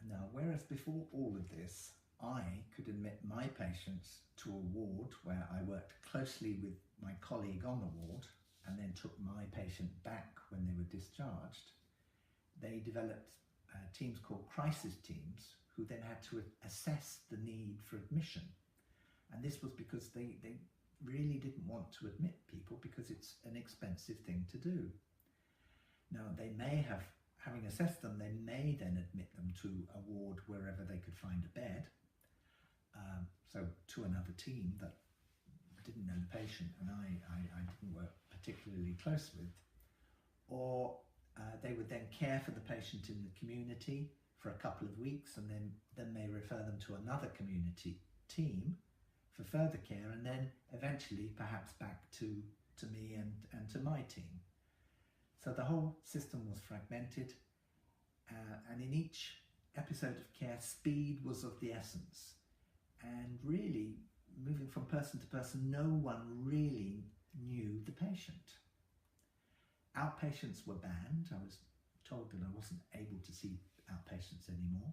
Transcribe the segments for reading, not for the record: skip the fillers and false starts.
Now, whereas before all of this, I could admit my patients to a ward where I worked closely with my colleague on the ward and then took my patient back when they were discharged, they developed teams called crisis teams who then had to assess the need for admission. And this was because they really didn't want to admit people because it's an expensive thing to do. Now, they may have, having assessed them, they may then admit them to a ward wherever they could find a bed, so to another team that didn't know the patient and I didn't work particularly close with, or they would then care for the patient in the community for a couple of weeks and then they refer them to another community team for further care, and then eventually perhaps back to me and to my team. So the whole system was fragmented, and in each episode of care, speed was of the essence. And really, moving from person to person, no one really knew the patient. Outpatients were banned. I was told that I wasn't able to see outpatients anymore.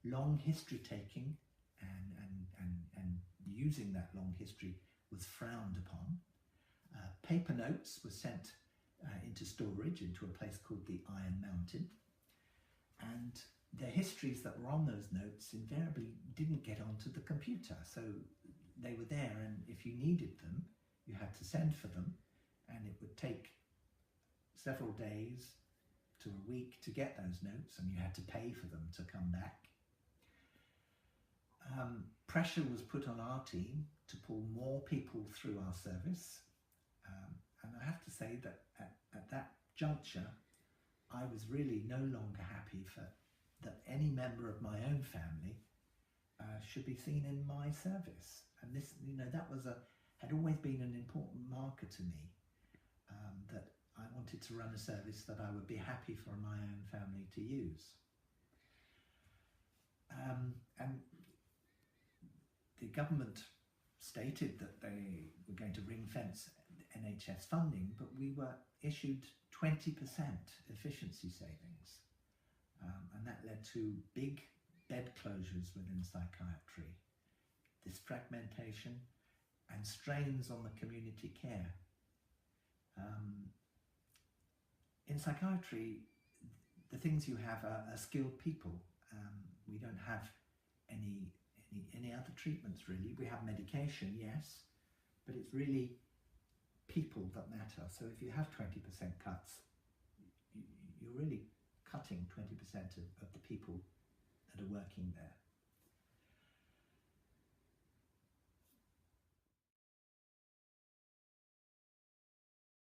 Long history taking and using that long history was frowned upon. Paper notes were sent into storage into a place called the Iron Mountain, and the histories that were on those notes invariably didn't get onto the computer, so they were there, and if you needed them you had to send for them, and it would take several days to a week to get those notes, and you had to pay for them to come back. Pressure was put on our team to pull more people through our service, and I have to say that at that juncture I was really no longer happy that any member of my own family should be seen in my service, and this, that had always been an important marker to me, that I wanted to run a service that I would be happy for my own family to use. And the government stated that they were going to ring fence NHS funding, but we were issued 20% efficiency savings, and that led to big bed closures within psychiatry, this fragmentation and strains on the community care. In psychiatry, the things you have are skilled people. We don't have any other treatments really. We have medication, yes, but it's really people that matter. So if you have 20% cuts, you're really cutting 20% of the people that are working there.